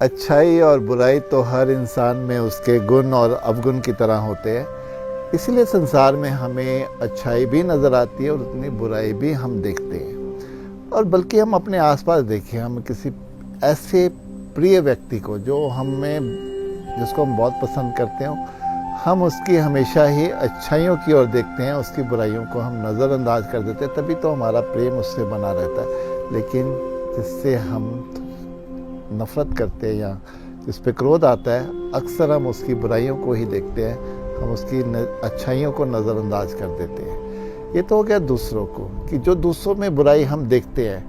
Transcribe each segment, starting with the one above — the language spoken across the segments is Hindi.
अच्छाई और बुराई तो हर इंसान में उसके गुण और अवगुण की तरह होते हैं। इसलिए संसार में हमें अच्छाई भी नज़र आती है और उतनी बुराई भी हम देखते हैं। और बल्कि हम अपने आसपास देखें, हम किसी ऐसे प्रिय व्यक्ति को जिसको हम बहुत पसंद करते हो, हम उसकी हमेशा ही अच्छाइयों की ओर देखते हैं, उसकी बुराइयों को हम नज़रअंदाज कर देते हैं। तभी तो हमारा प्रेम उससे बना रहता है। लेकिन जिससे हम नफ़रत करते हैं या जिस पे क्रोध आता है, अक्सर हम उसकी बुराइयों को ही देखते हैं, हम उसकी अच्छाइयों को नज़रअंदाज कर देते हैं। ये तो हो गया दूसरों को, कि जो दूसरों में बुराई हम देखते हैं,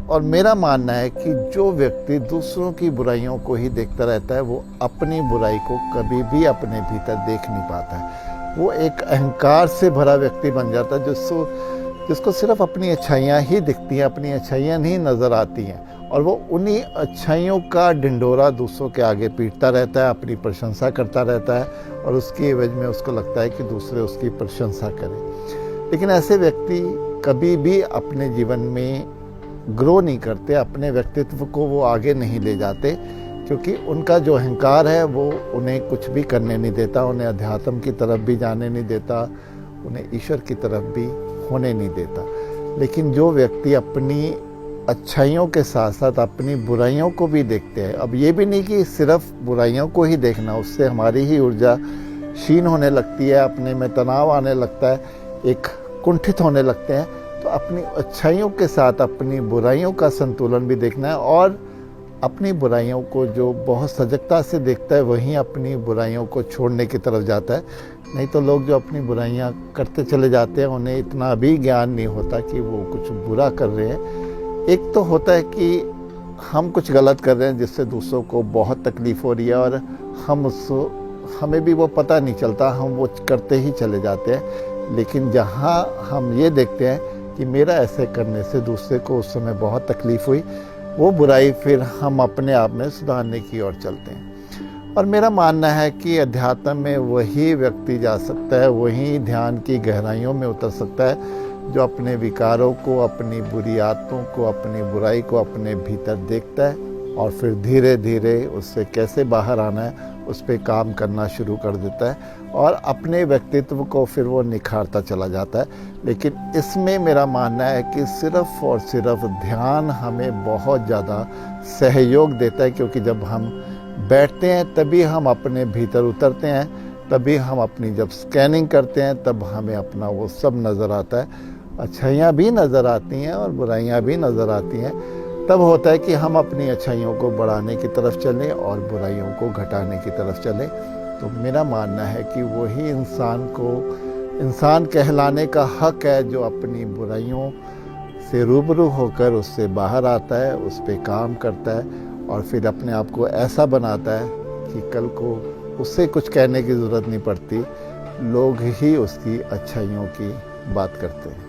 और मेरा मानना है कि जो व्यक्ति दूसरों की बुराइयों को ही देखता रहता है, वो अपनी बुराई को कभी भी अपने भीतर देख नहीं पाता है। वो एक अहंकार से भरा व्यक्ति बन जाता है, जिसको सिर्फ अपनी अच्छाइयाँ ही दिखती हैं, अपनी अच्छाइयाँ नहीं नज़र आती हैं, और वो उन्हीं अच्छाइयों का ढिंढोरा दूसरों के आगे पीटता रहता है, अपनी प्रशंसा करता रहता है, और उसकी एवज में उसको लगता है कि दूसरे उसकी प्रशंसा करें। लेकिन ऐसे व्यक्ति कभी भी अपने जीवन में ग्रो नहीं करते, अपने व्यक्तित्व को वो आगे नहीं ले जाते, क्योंकि उनका जो अहंकार है वो उन्हें कुछ भी करने नहीं देता, उन्हें अध्यात्म की तरफ भी जाने नहीं देता, उन्हें ईश्वर की तरफ भी होने नहीं देता। लेकिन जो व्यक्ति अपनी अच्छाइयों के साथ साथ अपनी बुराइयों को भी देखते हैं, अब ये भी नहीं कि सिर्फ बुराइयों को ही देखना, उससे हमारी ही ऊर्जा क्षीण होने लगती है, अपने में तनाव आने लगता है, एक कुंठित होने लगते हैं। तो अपनी अच्छाइयों के साथ अपनी बुराइयों का संतुलन भी देखना है, और अपनी बुराइयों को जो बहुत सजगता से देखता है, वहीं अपनी बुराइयों को छोड़ने की तरफ जाता है। नहीं तो लोग जो अपनी बुराइयां करते चले जाते हैं, उन्हें इतना भी ज्ञान नहीं होता कि वो कुछ बुरा कर रहे हैं। एक तो होता है कि हम कुछ गलत कर रहे हैं जिससे दूसरों को बहुत तकलीफ हो रही है, और हमें भी वो पता नहीं चलता, हम वो करते ही चले जाते हैं। लेकिन जहाँ हम ये देखते हैं कि मेरा ऐसे करने से दूसरे को उस समय बहुत तकलीफ हुई, वो बुराई फिर हम अपने आप में सुधारने की ओर चलते हैं। और मेरा मानना है कि अध्यात्म में वही व्यक्ति जा सकता है, वही ध्यान की गहराइयों में उतर सकता है, जो अपने विकारों को, अपनी बुरी आदतों को, अपनी बुराई को अपने भीतर देखता है, और फिर धीरे धीरे उससे कैसे बाहर आना है उस पर काम करना शुरू कर देता है, और अपने व्यक्तित्व को फिर वो निखारता चला जाता है। लेकिन इसमें मेरा मानना है कि सिर्फ और सिर्फ ध्यान हमें बहुत ज़्यादा सहयोग देता है, क्योंकि जब हम बैठते हैं तभी हम अपने भीतर उतरते हैं, तभी हम अपनी जब स्कैनिंग करते हैं तब हमें अपना वो सब नज़र आता है। अच्छाइयाँ भी नज़र आती हैं और बुराइयाँ भी नज़र आती हैं। तब होता है कि हम अपनी अच्छाइयों को बढ़ाने की तरफ चलें और बुराइयों को घटाने की तरफ चलें। तो मेरा मानना है कि वही इंसान को इंसान कहलाने का हक है, जो अपनी बुराइयों से रूबरू होकर उससे बाहर आता है, उस पर काम करता है, और फिर अपने आप को ऐसा बनाता है कि कल को उससे कुछ कहने की ज़रूरत नहीं पड़ती, लोग ही उसकी अच्छाइयों की बात करते हैं।